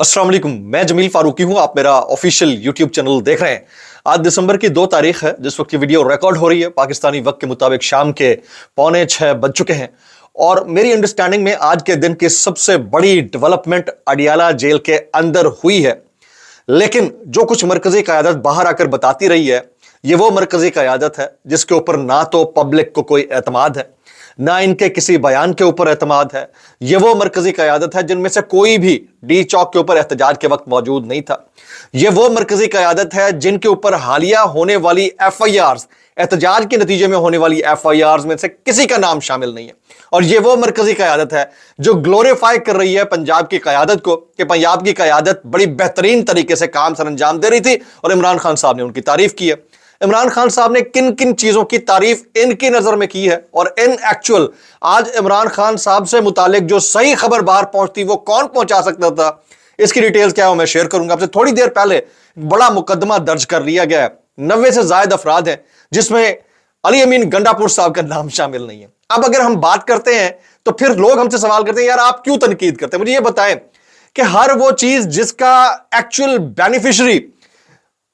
अस्सलाम वालेकुम, मैं जमील फारूकी हूं। आप मेरा ऑफिशियल यूट्यूब चैनल देख रहे हैं। आज दिसंबर की 2 तारीख है जिस वक्त की वीडियो रिकॉर्ड हो रही है। पाकिस्तानी वक्त के मुताबिक शाम के 5:45 बज चुके हैं और मेरी अंडरस्टैंडिंग में आज के दिन की सबसे बड़ी डेवलपमेंट अडियाला जेल के अंदर हुई है। लेकिन जो कुछ मरकजी क़यादत बाहर आकर बताती रही है, ये वो मरकजी क़यादत है जिसके ऊपर ना तो पब्लिक को कोई एतमाद है, ना इनके किसी बयान के ऊपर एतमाद है। ये वो मरकजी क़यादत है जिनमें से कोई भी डी चौक के ऊपर एहतजाज के वक्त मौजूद नहीं था। ये वो मरकजी क़यादत है जिनके ऊपर हालिया होने वाली FIRs, एहतजाज के नतीजे में होने वाली FIRs में से किसी का नाम शामिल नहीं है। और ये वो मरकजी क़यादत है जो ग्लोरीफाई कर रही है पंजाब की क़यादत को कि पंजाब की क़यादत बड़ी बेहतरीन तरीके से काम सर अंजाम दे रही थी और इमरान खान साहब ने उनकी तारीफ की है। इमरान खान साहब ने किन किन चीजों की तारीफ इनकी नजर में की है और इन एक्चुअल आज इमरान खान साहब से मुतालिक जो सही खबर बाहर पहुंचती वो कौन पहुंचा सकता था, इसकी डिटेल्स क्या है मैं शेयर करूंगा आपसे। थोड़ी देर पहले बड़ा मुकदमा दर्ज कर लिया गया है, 90 से ज्यादा अफराद हैं जिसमें अली अमीन गंडापुर साहब का नाम शामिल नहीं है। अब अगर हम बात करते हैं तो फिर लोग हमसे सवाल करते हैं, यार आप क्यों तनकीद करते हैं? मुझे ये बताएं कि हर वो चीज जिसका एक्चुअल बेनिफिशियरी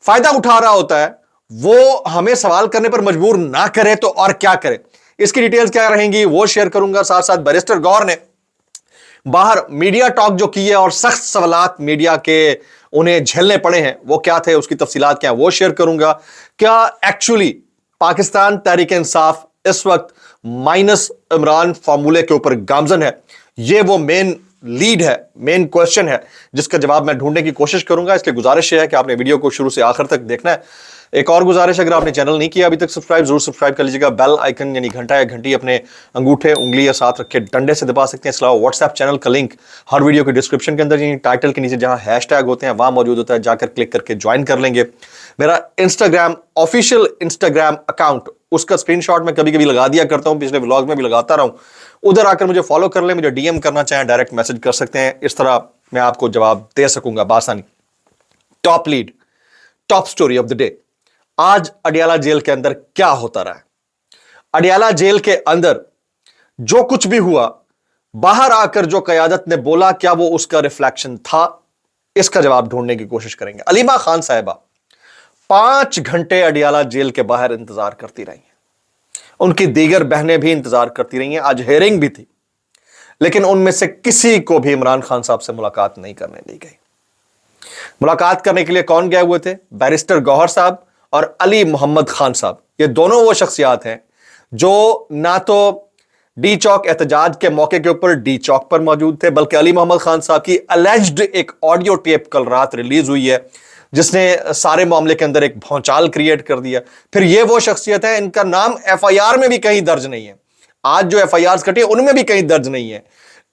फायदा उठा रहा होता है वो हमें सवाल करने पर मजबूर ना करे तो और क्या करे। इसकी डिटेल्स क्या रहेंगी वो शेयर करूंगा। साथ साथ बैरिस्टर गौहर ने बाहर मीडिया टॉक जो की है और सख्त सवालात मीडिया के उन्हें झेलने पड़े हैं, वो क्या थे, उसकी तफसीलात क्या है वो शेयर करूंगा। क्या एक्चुअली पाकिस्तान तहरीक इंसाफ इस वक्त माइनस इमरान फार्मूले के ऊपर गामजन है? ये वो मेन लीड है, मेन क्वेश्चन है जिसका जवाब मैं ढूंढने की कोशिश करूंगा। इसलिए गुजारिश है कि आपने वीडियो को शुरू से आखिर तक देखना है। एक और गुजारिश, अगर आपने चैनल नहीं किया अभी तक सब्सक्राइब, जरूर सब्सक्राइब कर लीजिएगा। बेल आइकन यानी घंटा या घंटी अपने अंगूठे उंगली या साथ रखे डंडे से दबा सकते हैं। इसके अलावा व्हाट्सएप चैनल का लिंक हर वीडियो के डिस्क्रिप्शन के अंदर यानी टाइटल के नीचे जहां हैशटैग होते हैं वहां मौजूद होता है, जाकर क्लिक करके ज्वाइन कर लेंगे। मेरा इंस्टाग्राम ऑफिशियल इंस्टाग्राम अकाउंट, उसका स्क्रीनशॉट मैं कभी कभी लगा दिया करता हूं, पिछले व्लॉग में भी लगाता रहा हूं। उधर आकर मुझे फॉलो कर ले, मुझे DM करना चाहें डायरेक्ट मैसेज कर सकते हैं। इस तरह मैं आपको जवाब दे सकूंगा बासानी। Top lead, top story of the day. आज अडियाला जेल के अंदर क्या होता रहा है, अडियाला जेल के अंदर जो कुछ भी हुआ, बाहर आकर जो क़यादत ने बोला, क्या वो उसका रिफ्लेक्शन था? इसका जवाब ढूंढने की कोशिश करेंगे। अलीमा खान साहिबा 5 घंटे अडियाला जेल के बाहर इंतजार करती रही हैं। उनकी दीगर बहनें भी इंतजार करती रही हैं। आज हेयरिंग भी थी, लेकिन उनमें से किसी को भी इमरान खान साहब से मुलाकात नहीं करने दी गई। मुलाकात करने के लिए कौन गए हुए थे? बैरिस्टर गौहर साहब और अली मोहम्मद खान साहब। ये दोनों वो शख्सियात हैं जो ना तो डी चौक एहतजाज के मौके के ऊपर डी चौक पर मौजूद थे, बल्कि अली मोहम्मद खान साहब की अलेज्ड एक ऑडियो टेप कल रात रिलीज हुई है जिसने सारे मामले के अंदर एक भौचाल क्रिएट कर दिया। फिर ये वो शख्सियत है, इनका नाम FIR में भी कहीं दर्ज नहीं है। आज जो FIRs कटी उनमें भी कहीं दर्ज नहीं है।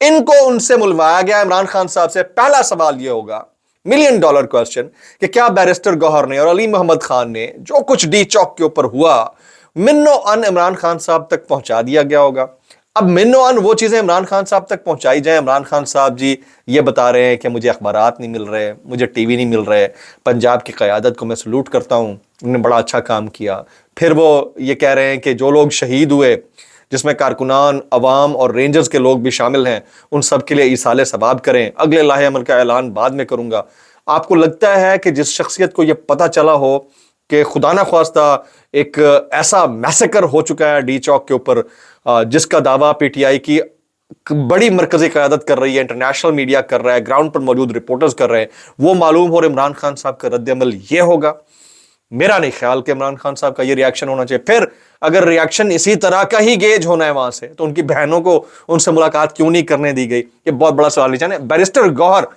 इनको उनसे मिलवाया गया इमरान खान साहब से। पहला सवाल यह होगा, $1 मिलियन क्वेश्चन, कि क्या बैरिस्टर गौहर ने और अली मोहम्मद खान ने जो कुछ डी चौक के ऊपर हुआ मिन्नो अन इमरान खान साहब तक पहुंचा दिया गया होगा? अब मिन्नो अन वो चीजें इमरान खान साहब तक पहुंचाई जाए। इमरान खान साहब जी ये बता रहे हैं कि मुझे अखबारात नहीं मिल रहे, मुझे टीवी नहीं मिल रहे, पंजाब की क़यादत को मैं सलूट करता हूं, उन्होंने बड़ा अच्छा काम किया। फिर वो ये कह रहे हैं कि जो लोग शहीद हुए, जिसमें कारकुनान, अवाम और रेंजर्स के लोग भी शामिल हैं, उन सब के लिए ईसाले सवाब करें। अगले लाहे अमल का ऐलान बाद में करूंगा। आपको लगता है कि जिस शख्सियत को यह पता चला हो कि खुदा ना ख्वास्ता एक ऐसा मैसेकर हो चुका है डी चौक के ऊपर, जिसका दावा PTI की बड़ी मरकजी क़यादत कर रही है, इंटरनेशनल मीडिया कर रहा है, ग्राउंड पर मौजूद रिपोर्टर्स कर रहे हैं, वो मालूम हो, और इमरान खान साहब का रद्द-ए-अमल ये होगा? मेरा नहीं ख्याल कि इमरान खान साहब का ये रिएक्शन होना चाहिए। फिर अगर रिएक्शन इसी तरह का ही गेज होना है वहां से, तो उनकी बहनों को उनसे मुलाकात क्यों नहीं करने दी गई? ये बहुत बड़ा सवाल नहीं जाने। बैरिस्टर गौहर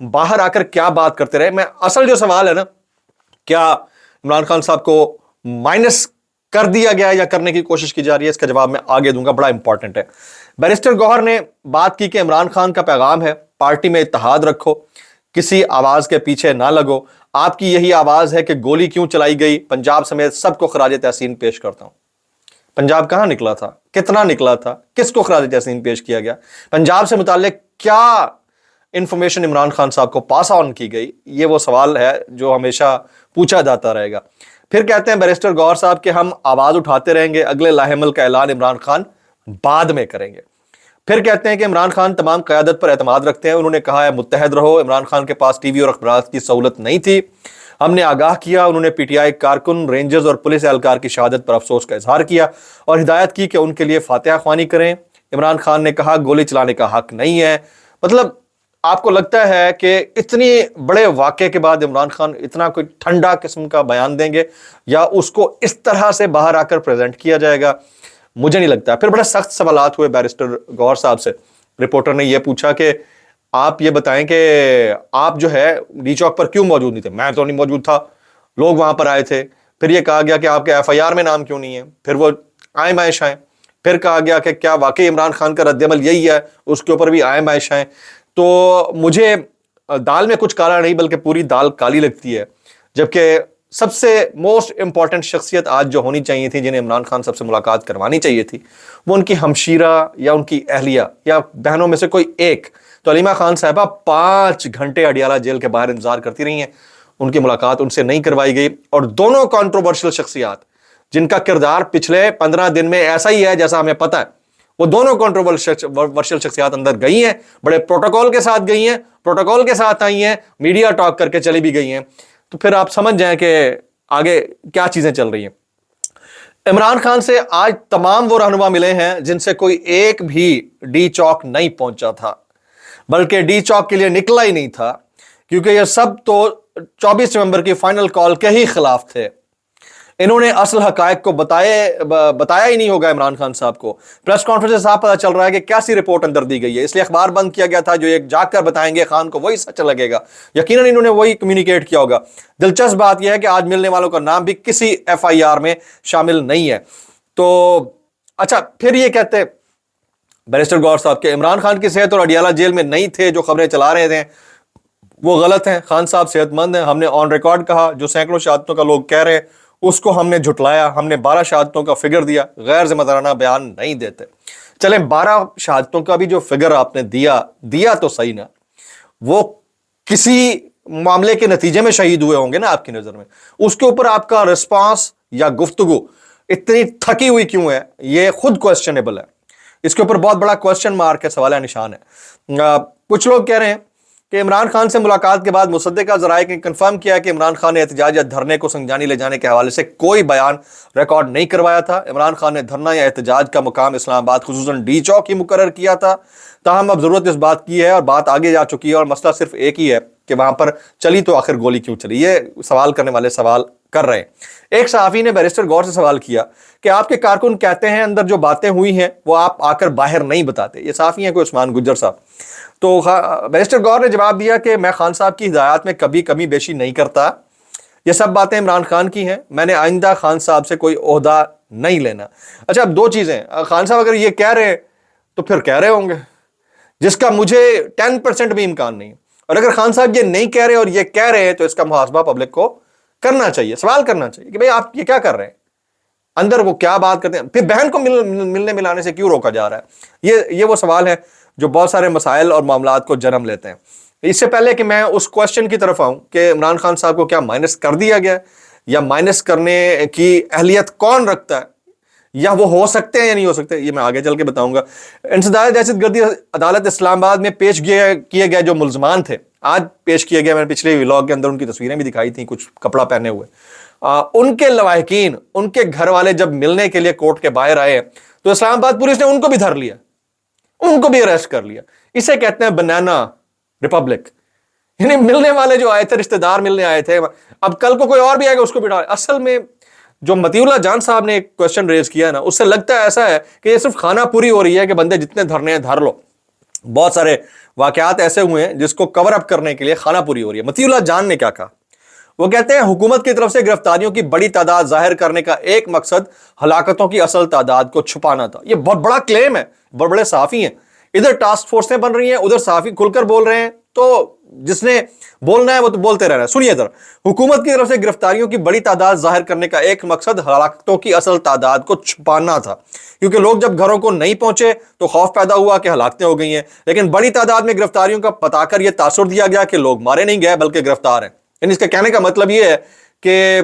बाहर आकर क्या बात करते रहे? मैं असल जो सवाल है ना, क्या इमरान खान साहब को माइनस कर दिया गया या करने की कोशिश की जा रही है, इसका जवाब मैं आगे दूंगा, बड़ा इंपॉर्टेंट है। बैरिस्टर गौहर ने बात की कि इमरान खान का पैगाम है, पार्टी में इत्तेहाद रखो, किसी आवाज के पीछे ना लगो। आपकी यही आवाज है कि गोली क्यों चलाई गई? पंजाब समेत सबको खराज तहसीन पेश करता हूं। पंजाब कहां निकला था, कितना निकला था, किसको खराज तहसीन पेश किया गया? पंजाब से मुताल्लिक क्या इंफॉर्मेशन इमरान खान साहब को पास ऑन की गई? ये वो सवाल है जो हमेशा पूछा जाता रहेगा। फिर कहते हैं बैरिस्टर गौहर साहब कि हम आवाज उठाते रहेंगे, अगले लाहेमल का ऐलान इमरान खान बाद में करेंगे। پھر کہتے ہیں کہ عمران خان تمام قیادت پر اعتماد رکھتے ہیں. انہوں نے کہا ہے متحد رہو. عمران خان کے پاس ٹی وی اور اخبارات کی سہولت نہیں تھی. ہم نے آگاہ کیا. انہوں نے پی ٹی آئی کارکن، رینجرز اور پولیس اہلکار کی شہادت پر افسوس کا اظہار کیا اور ہدایت کی کہ ان کے لیے فاتحہ خوانی کریں. عمران خان نے کہا گولی چلانے کا حق نہیں ہے. مطلب آپ کو لگتا ہے کہ اتنی بڑے واقعے کے بعد عمران خان اتنا کوئی ٹھنڈا قسم کا بیان دیں گے یا اس کو اس طرح سے باہر آ کر پریزنٹ کیا جائے گا؟ مجھے نہیں لگتا. پھر بڑے سخت سوالات ہوئے بیرسٹر گوہر صاحب سے. رپورٹر نے یہ پوچھا کہ آپ یہ بتائیں کہ آپ جو ہے ڈی چوک پر کیوں موجود نہیں تھے؟ میں تو نہیں موجود تھا، لوگ وہاں پر آئے تھے. پھر یہ کہا گیا کہ آپ کے ایف آئی آر میں نام کیوں نہیں ہے؟ پھر وہ آئے مائش آئیں. پھر کہا گیا کہ کیا واقعی عمران خان کا رد عمل یہی ہے؟ اس کے اوپر بھی آئے مائش آئیں. تو مجھے دال میں کچھ کالا نہیں بلکہ پوری دال کالی لگتی ہے. جبکہ سب سے موسٹ امپورٹنٹ شخصیت آج جو ہونی چاہیے تھی، جنہیں عمران خان سب سے ملاقات کروانی چاہیے تھی، وہ ان کی ہمشیرہ یا ان کی اہلیہ یا بہنوں میں سے کوئی ایک. تو علیمہ خان صاحبہ 5 گھنٹے اڈیالہ جیل کے باہر انتظار کرتی رہی ہیں. ان کی ملاقات ان سے نہیں کروائی گئی. اور دونوں کنٹروورشل شخصیات جن کا کردار پچھلے 15 دن میں ایسا ہی ہے جیسا ہمیں پتہ ہے، وہ دونوں کنٹروورشل شخصیات اندر گئی ہیں. بڑے پروٹوکول کے ساتھ گئی ہیں، پروٹوکول کے ساتھ آئی ہیں، میڈیا ٹاک کر کے چلی بھی گئی ہیں. تو پھر آپ سمجھ جائیں کہ آگے کیا چیزیں چل رہی ہیں. عمران خان سے آج تمام وہ رہنما ملے ہیں جن سے کوئی ایک بھی ڈی چوک نہیں پہنچا تھا، بلکہ ڈی چوک کے لیے نکلا ہی نہیں تھا، کیونکہ یہ سب تو 24 نومبر کی فائنل کال کے ہی خلاف تھے. انہوں نے اصل حقائق کو بتایا ہی نہیں ہوگا عمران خان صاحب کو. پریس کانفرنس سے صاحب پتا چل رہا ہے کہ کیسی رپورٹ اندر دی گئی ہے، اس لیے اخبار بند کیا گیا تھا. جو ایک جا کر بتائیں گے خان کو وہی سچ لگے گا. یقیناً انہوں نے وہی کمیونیکیٹ کیا ہوگا. دلچسپ بات یہ ہے کہ آج ملنے والوں کا نام بھی کسی ایف آئی آر میں شامل نہیں ہے. تو اچھا، پھر یہ کہتے بیرسٹر گوہر صاحب کہ عمران خان کی صحت اور اڈیالہ جیل میں نہیں تھے، جو خبریں چلا رہے تھے وہ غلط ہیں. خان صاحب صحت مند ہیں. ہم نے آن ریکارڈ کہا جو سینکڑوں شہادتوں کا لوگ کہہ رہے ہیں اس کو ہم نے جھٹلایا. ہم نے 12 شہادتوں کا فگر دیا. غیر ذمہ دارانہ بیان نہیں دیتے. چلیں 12 شہادتوں کا بھی جو فگر آپ نے دیا تو صحیح نا، وہ کسی معاملے کے نتیجے میں شہید ہوئے ہوں گے نا آپ کی نظر میں. اس کے اوپر آپ کا رسپانس یا گفتگو اتنی تھکی ہوئی کیوں ہے؟ یہ خود کوسچنیبل ہے. اس کے اوپر بہت بڑا کوسچن مارک ہے، سوال نشان ہے. کچھ لوگ کہہ رہے ہیں کہ عمران خان سے ملاقات کے بعد مصدقہ ذرائع نے کنفرم کیا کہ عمران خان نے احتجاج یا دھرنے کو سنجانی لے جانے کے حوالے سے کوئی بیان ریکارڈ نہیں کروایا تھا. عمران خان نے دھرنا یا احتجاج کا مقام اسلام آباد خصوصاً ڈی چوک ہی مقرر کیا تھا. تاہم اب ضرورت اس بات کی ہے اور بات آگے جا چکی ہے اور مسئلہ صرف ایک ہی ہے کہ وہاں پر چلی تو آخر گولی کیوں چلی. یہ سوال کرنے والے سوال کر رہے ہیں. ایک صحافی نے بیرسٹر گوہر سے سوال کیا کہ آپ کے کارکن کہتے ہیں اندر جو باتیں ہوئی ہیں وہ آپ آ کر باہر نہیں بتاتے. یہ صحافی ہیں کوئی عثمان گجر صاحب. تو بیرسٹر گوہر نے جواب دیا کہ میں خان صاحب کی ہدایات میں کبھی کمی بیشی نہیں کرتا. یہ سب باتیں عمران خان کی ہیں. میں نے آئندہ خان صاحب سے کوئی عہدہ نہیں لینا. اچھا، اب 2 چیزیں. خان صاحب اگر یہ کہہ رہے تو پھر کہہ رہے ہوں گے، جس کا مجھے 10% بھی امکان نہیں. اور اگر خان صاحب یہ نہیں کہہ رہے اور یہ کہہ رہے ہیں تو اس کا محاسبہ پبلک کو کرنا چاہیے، سوال کرنا چاہیے کہ بھئی آپ یہ کیا کر رہے ہیں، اندر وہ کیا بات کرتے ہیں، پھر بہن کو ملنے ملانے سے کیوں روکا جا رہا ہے. یہ وہ سوال ہے جو بہت سارے مسائل اور معاملات کو جنم لیتے ہیں. اس سے پہلے کہ میں اس کوسچن کی طرف آؤں کہ عمران خان صاحب کو کیا مائنس کر دیا گیا یا مائنس کرنے کی اہلیت کون رکھتا ہے یا وہ ہو سکتے ہیں یا نہیں ہو سکتے، یہ میں آگے چل کے بتاؤں گا. انسداد دہشت گردی عدالت اسلام آباد میں پیش کیے گئے جو ملزمان تھے آج پیش کیے گئے. میں نے پچھلے ولاگ کے اندر ان کی تصویریں بھی دکھائی تھیں کچھ کپڑا پہنے ہوئے. ان کے لواحقین، ان کے گھر والے جب ملنے کے لیے کورٹ کے باہر آئے تو اسلام آباد پولیس نے ان کو بھی دھر لیا، ان کو بھی اریسٹ کر لیا. اسے کہتے ہیں بنانا ریپبلک. یعنی ملنے والے جو آئے تھے، رشتہ دار ملنے آئے تھے، اب کل کو کوئی اور بھی آئے گا اس کو بھی ڈال. اصل میں جو مطیع اللہ جان صاحب نے ایک کوسچن ریز کیا ہے نا، اس سے لگتا ہے ایسا ہے کہ یہ صرف خانہ پوری ہو رہی ہے کہ بندے جتنے دھرنے ہیں دھر لو. بہت سارے واقعات ایسے ہوئے ہیں جس کو کور اپ کرنے کے لیے خانہ پوری ہو رہی ہے. مطیع اللہ جان نے کیا کہا؟ وہ کہتے ہیں حکومت کی طرف سے گرفتاریوں کی بڑی تعداد ظاہر کرنے کا ایک مقصد ہلاکتوں کی اصل تعداد کو چھپانا تھا. یہ بہت بڑا کلیم ہے. بڑے بڑے صحافی ہیں، ادھر ٹاسک فورسیں بن رہی ہیں، ادھر صحافی کھل کر بول رہے ہیں. تو جس نے بولنا ہے وہ تو بولتے رہنا ہے. سنیے ذرا. حکومت کی طرف سے گرفتاریوں کی بڑی تعداد ظاہر کرنے کا ایک مقصد ہلاکتوں کی اصل تعداد کو چھپانا تھا، کیونکہ لوگ جب گھروں کو نہیں پہنچے تو خوف پیدا ہوا کہ ہلاکتیں ہو گئی ہیں. لیکن بڑی تعداد میں گرفتاریوں کا بتا کر یہ تاثر دیا گیا کہ لوگ مارے نہیں گئے بلکہ گرفتار ہیں. یعنی اس کا کہنے کا مطلب یہ ہے کہ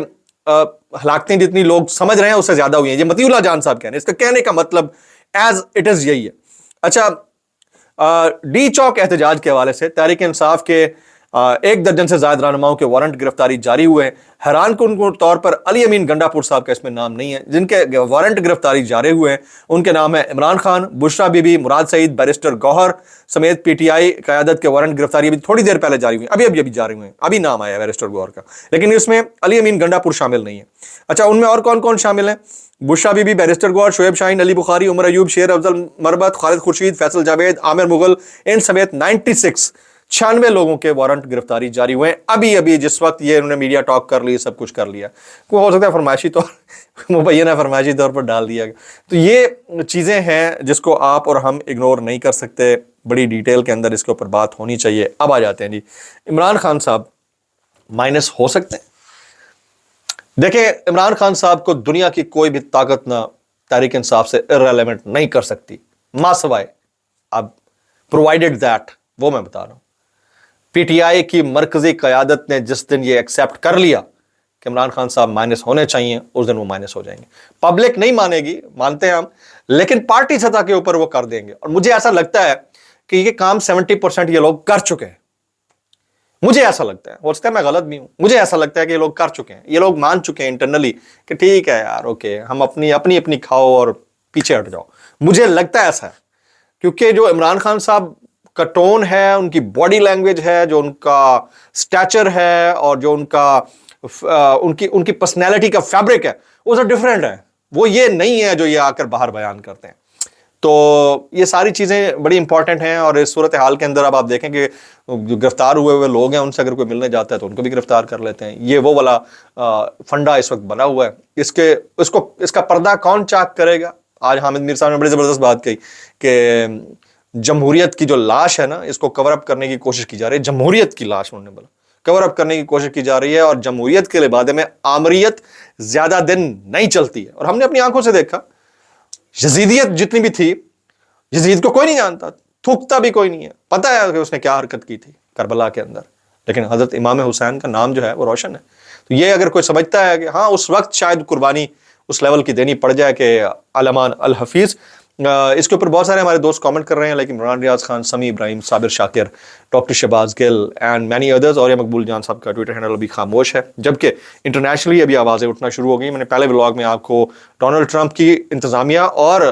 ہلاکتیں جتنی لوگ سمجھ رہے ہیں اس سے زیادہ ہوئی ہیں. یہ مطیع اللہ جان صاحب کہنے، اس کا کہنے کا مطلب ایز اٹ از یہی ہے. اچھا، डी चौक एहतजाज के हवाले से तहरीक इंसाफ के 1 दर्जन से ज्यादा रहनुमाओं के वारंट गिरफ्तारी जारी हुए हैं। हैरान कुन तौर पर अली अमीन गंडापुर साहब का इसमें नाम नहीं है। जिनके वारंट गिरफ्तारी जारी हुए हैं उनके नाम है इमरान खान, बुशरा बीबी, मुराद सईद, बैरिस्टर गौहर समेत पीटीआई क़यादत के वारंट गिरफ्तारी अभी थोड़ी देर पहले जारी हुई, अभी जारी हुए हैं, अभी नाम आया बैरिस्टर गौहर का, लेकिन इसमें अली अमीन गंडापुर शामिल नहीं है। अच्छा, उनमें और कौन कौन शामिल है? बुशरा बीबी, बैरिस्टर गौहर, शोएब शाहीन, अली बुखारी, उमर अयूब, शेर अफजल मरबत, खालिद खुर्शीद, फैसल जावेद, आमिर मुगल, इन समेत 96 लोगों के वारंट गिरफ्तारी जारी हुए हैं अभी जिस वक्त ये उन्होंने मीडिया टॉक कर ली, सब कुछ कर लिया। कोई हो सकता है फरमाइशी तौर मुबैना फरमाइशी तौर पर डाल दिया। तो ये चीज़ें हैं जिसको आप और हम इग्नोर नहीं कर सकते, बड़ी डिटेल के अंदर इसके ऊपर बात होनी चाहिए। अब आ जाते हैं जी, इमरान खान साहब माइनस हो सकते हैं। देखिए, इमरान खान साहब को दुनिया की कोई भी ताकत ना तहरीक इंसाफ से इररिलेवेंट नहीं कर सकती, मासवाए अब प्रोवाइडेड दैट, वो मैं बता रहा हूं। पीटीआई की मरकजी क़यादत ने जिस दिन ये एक्सेप्ट कर लिया कि इमरान खान साहब माइनस होने चाहिए, उस दिन वो माइनस हो जाएंगे। पब्लिक नहीं मानेगी, मानते हैं हम, लेकिन पार्टी सतह के ऊपर वो कर देंगे। और मुझे ऐसा लगता है कि ये काम 70% ये लोग कर चुके हैं। मुझे ऐसा लगता है, हो सकता है मैं गलत भी हूं, मुझे ऐसा लगता है कि ये लोग कर चुके हैं, ये लोग मान चुके हैं इंटरनली कि ठीक है यार, ओके, हम अपनी खाओ और पीछे हट जाओ। मुझे लगता है ऐसा है, क्योंकि जो इमरान खान साहब का टोन है, उनकी बॉडी लैंग्वेज है, जो उनका स्टैचर है और जो उनकी पर्सनैलिटी का फैब्रिक है, वो सब डिफरेंट है। वो ये नहीं है जो ये आकर बाहर बयान करते हैं। तो ये सारी चीज़ें बड़ी इंपॉर्टेंट हैं। और इस सूरत हाल के अंदर अब आप देखें कि जो गिरफ्तार हुए लोग हैं, उनसे अगर कोई मिलने जाता है तो उनको भी गिरफ्तार कर लेते हैं। ये वो वाला फंडा इस वक्त बना हुआ है। इसका पर्दा कौन चाक करेगा? आज हामिद मीर साहब ने बड़ी ज़बरदस्त बात कही कि जमहूरियत की जो लाश है ना, इसको कवर अप करने की कोशिश की जा रही है। जमहूरियत की लाश उन्होंने बोला कवर अप करने की कोशिश की जा रही है, और जमहूरियत के लिबादे में आमरियत ज्यादा दिन नहीं चलती है। और हमने अपनी आंखों से देखा, यजीदियत जितनी भी थी, यजीद को कोई नहीं जानता, थूकता भी कोई नहीं है, पता है कि उसने क्या हरकत की थी करबला के अंदर, लेकिन हजरत इमाम हुसैन का नाम जो है वो रोशन है। तो ये अगर कोई समझता है कि हाँ उस वक्त शायद कुर्बानी उस लेवल की देनी पड़ जाए कि अलमान अल हफीज, इसके ऊपर बहुत सारे हमारे दोस्त कमेंट कर रहे हैं, लेकिन Imran Riaz Khan, Sami Ibrahim, Sabir Shakir, doctor Shahbaz Gill and many others, और ये मकबूल जान साहब का ट्विटर हैंडल अभी खामोश है। जबकि इंटरनेशनली अभी आवाज़ें उठना शुरू हो गई। मैंने पहले व्लॉग में आपको डोनाल्ड ट्रंप की इंतज़ामिया और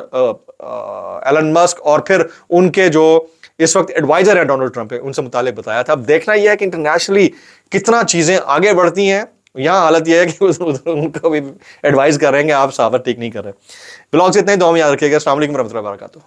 एलन मस्क और फिर उनके जो इस वक्त एडवाइजर है डोनाल्ड ट्रंप है, उनसे मुतालिक बताया था। अब देखना यह है कि इंटरनेशनली कितना चीज़ें आगे बढ़ती हैं। यहाँ हालत यह है कि उनको भी एडवाइस कर रहे हैं कि आप साबर ठीक नहीं कर रहे। ब्लॉग से इतना ही, दुआ में याद रखिएगा। अस्सलाम वालेकुम रहमतुल्लाहि व बरकातुहू।